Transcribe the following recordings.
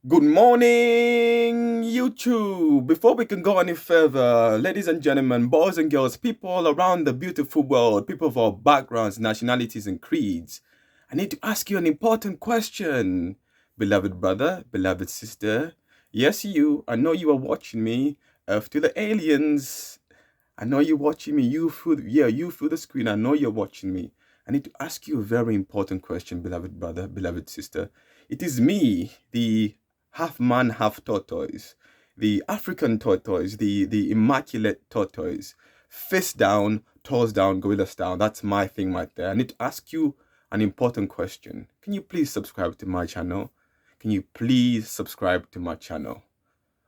Good morning, YouTube. Before we can go any further, ladies and gentlemen, boys and girls, people all around the beautiful world, people of all backgrounds, nationalities, and creeds, I need to ask you an important question. Beloved brother, beloved sister, yes, you, I know you are watching me. Earth to the aliens. I know you're watching me. You through the screen. I know you're watching me. I need to ask you a very important question, beloved brother, beloved sister. It is me, the half man, half tortoise, the African tortoise, the immaculate tortoise. Fist down, toes down, gorilla style. That's my thing right there. I need to ask you an important question. Can you please subscribe to my channel? Can you please subscribe to my channel?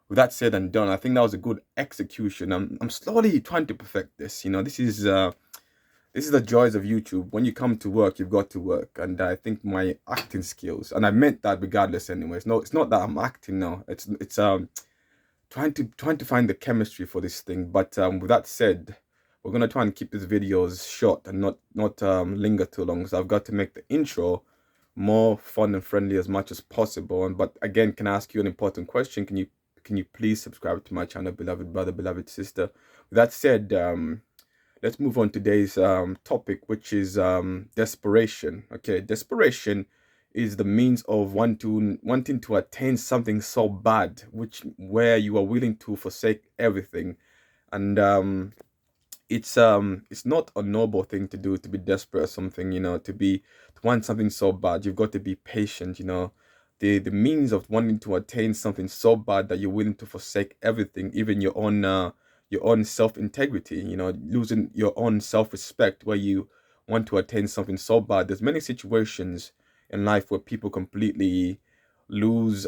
With that said and done, I think that was a good execution. I'm slowly trying to perfect this. This is the joys of YouTube. When you come to work, you've got to work, and I think my acting skills, and I meant that regardless. Anyway, it's not that I'm acting now. It's trying to find the chemistry for this thing. But with that said, we're gonna try and keep these videos short and not linger too long. So I've got to make the intro more fun and friendly as much as possible. But again, can I ask you an important question? Can you please subscribe to my channel, beloved brother, beloved sister? With that said, let's move on to today's topic, which is desperation. Okay, desperation is the means of wanting to attain something so bad, which where you are willing to forsake everything, and it's not a noble thing to do, to be desperate or something, to want something so bad. You've got to be patient, the means of wanting to attain something so bad that you're willing to forsake everything, even your own self-integrity, losing your own self-respect, where you want to attain something so bad. There's many situations in life where people completely lose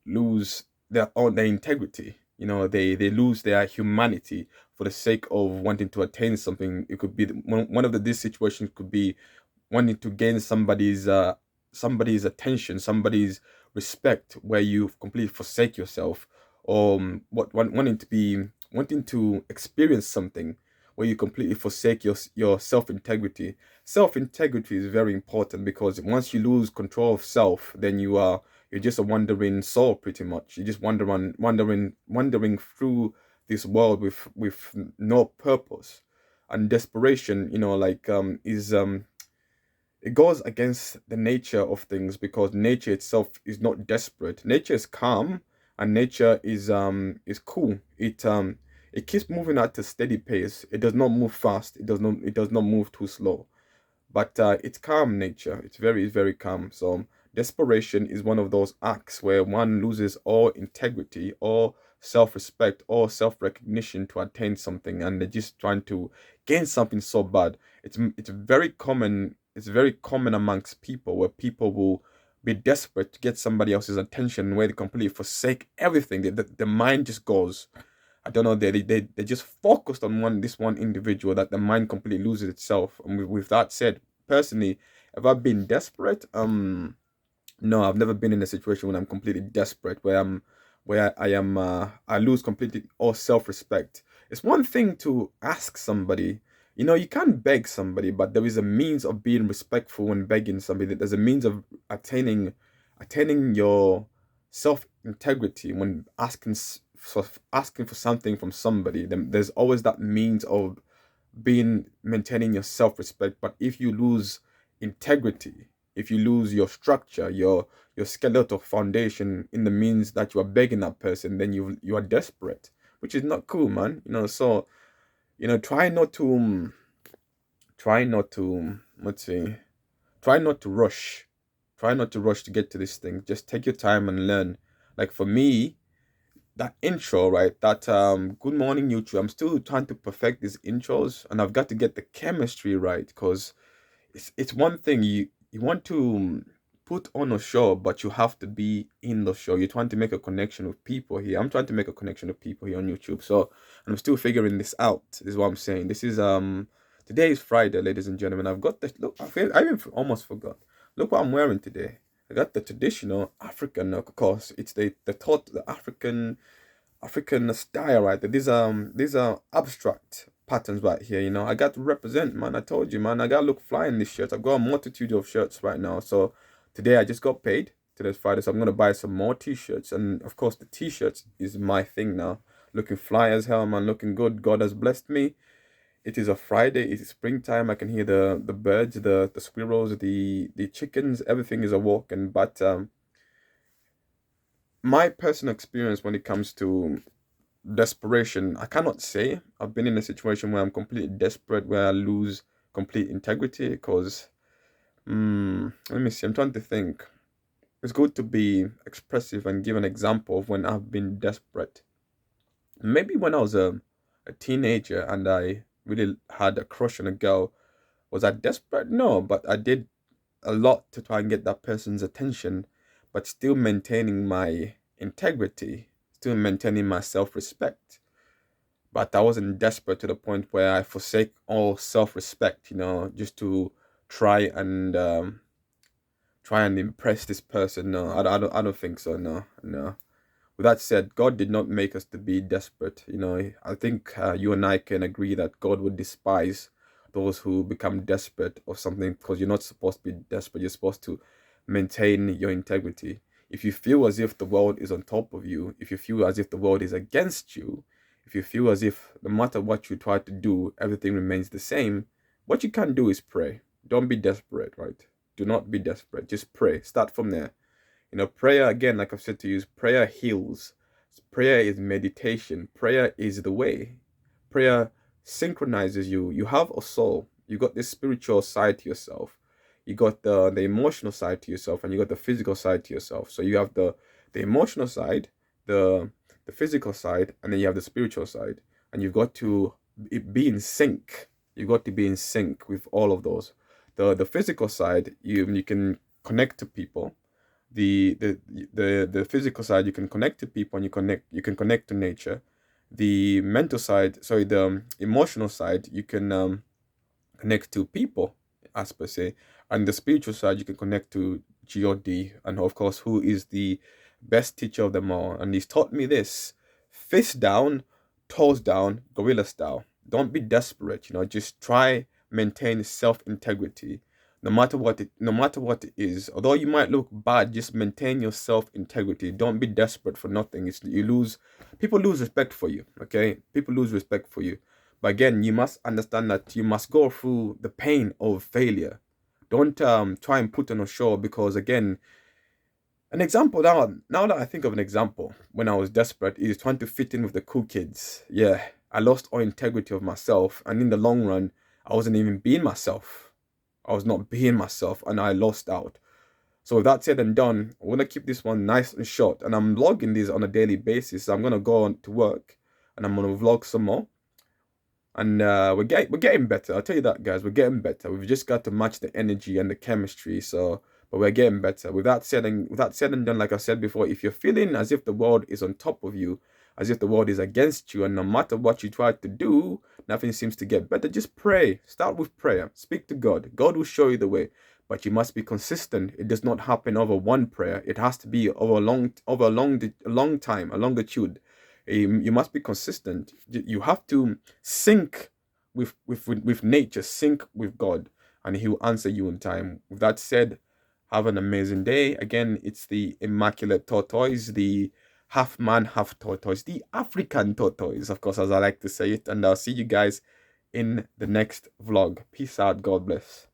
lose their integrity. They lose their humanity for the sake of wanting to attain something. It could be one of these situations could be wanting to gain somebody's attention, somebody's respect, where you completely forsake yourself, or wanting to experience something where you completely forsake your self-integrity. Self-integrity is very important, because once you lose control of self, then you're just a wandering soul, pretty much. You're just wandering through this world with no purpose. And desperation, is it goes against the nature of things, because nature itself is not desperate. Nature is calm, and nature is cool. It keeps moving at a steady pace. It does not move fast. It does not move too slow. But it's calm nature. It's very, very calm. So desperation is one of those acts where one loses all integrity, all self-respect, all self-recognition to attain something, and they're just trying to gain something so bad. It's very common. It's very common amongst people, where people will be desperate to get somebody else's attention, where they completely forsake everything. The mind just goes. I don't know. They just focused on this one individual, that the mind completely loses itself. And with that said, personally, have I been desperate? No, I've never been in a situation when I'm completely desperate, where I lose completely all self-respect. It's one thing to ask somebody. You can't beg somebody, but there is a means of being respectful when begging somebody. There's a means of attaining your self-integrity when asking for something from somebody. Then there's always that means of maintaining your self-respect. But if you lose integrity, if you lose your structure, your skeletal foundation in the means that you are begging that person, then you are desperate, which is not cool, man. So try not to let's see, try not to rush. Try not to rush to get to this thing. Just take your time and learn. Like for me, that intro, right? That good morning YouTube. I'm still trying to perfect these intros, and I've got to get the chemistry right, because it's one thing you want to put on a show, but you have to be in the show. You're trying to make a connection with people here. I'm trying to make a connection with people here on YouTube. So, and I'm still figuring this out. This is what I'm saying. This is today is Friday, ladies and gentlemen. I've got the look. I even almost forgot. Look what I'm wearing today. I got the traditional African, of course. It's the African style, right? These are abstract patterns right here. I got to represent, man. I told you, man. I got to look fly in this shirt. I've got a multitude of shirts right now. So today I just got paid. Today's Friday, so I'm gonna buy some more t-shirts. And of course, the t-shirts is my thing now. Looking fly as hell, man. Looking good. God has blessed me. It is a Friday. It is springtime. I can hear the birds, the squirrels, the chickens. Everything is awoken. But my personal experience when it comes to desperation, I cannot say I've been in a situation where I'm completely desperate, where I lose complete integrity. Because let me see. I'm trying to think. It's good to be expressive and give an example of when I've been desperate. Maybe when I was a teenager and I really had a crush on a girl. Was I desperate? No, but I did a lot to try and get that person's attention, but still maintaining my integrity, still maintaining my self-respect. But I wasn't desperate to the point where I forsake all self-respect, just to try and impress this person. No, I don't think so. No, no. With that said, God did not make us to be desperate. I think you and I can agree that God would despise those who become desperate of something, because you're not supposed to be desperate. You're supposed to maintain your integrity. If you feel as if the world is on top of you, if you feel as if the world is against you, if you feel as if no matter what you try to do, everything remains the same, what you can do is pray. Don't be desperate, right? Do not be desperate. Just pray. Start from there. Prayer, again, like I've said to you, prayer heals. Prayer is meditation. Prayer is the way. Prayer synchronizes you. You have a soul. You got this spiritual side to yourself. You got the emotional side to yourself, and you got the physical side to yourself. So you have the emotional side, the physical side, and then you have the spiritual side. And you've got to be in sync. You've got to be in sync with all of those. The physical side, you can connect to people. The physical side, you can connect to people, and you can connect to nature. The mental side, sorry, the emotional side, you can connect to people, as per se. And the spiritual side, you can connect to God, and of course, who is the best teacher of them all. And he's taught me this: fist down, toes down, gorilla style. Don't be desperate, just try maintain self-integrity. No matter what it is, although you might look bad, just maintain your self-integrity. Don't be desperate for nothing. People lose respect for you, okay? People lose respect for you. But again, you must understand that you must go through the pain of failure. Don't try and put on a show, because again, an example now that I think of an example when I was desperate is trying to fit in with the cool kids. Yeah, I lost all integrity of myself, and in the long run, I wasn't even being myself. I was not being myself, and I lost out. So with that said and done, I want to keep this one nice and short, and I'm vlogging these on a daily basis. So I'm gonna go on to work, and I'm gonna vlog some more. And we're getting better. I'll tell you that, guys. We're getting better. We've just got to match the energy and the chemistry. So, but we're getting better. With that said and done, like I said before, if you're feeling as if the world is on top of you, as if the world is against you, and no matter what you try to do, nothing seems to get better, just pray. Start with prayer. Speak to God. God will show you the way. But you must be consistent. It does not happen over one prayer. It has to be over a long time, a longitude. You must be consistent. You have to sync with nature, sync with God, and He will answer you in time. With that said, have an amazing day. Again, it's the immaculate tortoise, the half man, half tortoise, the African tortoise, of course, as I like to say it. And I'll see you guys in the next vlog. Peace out. God bless.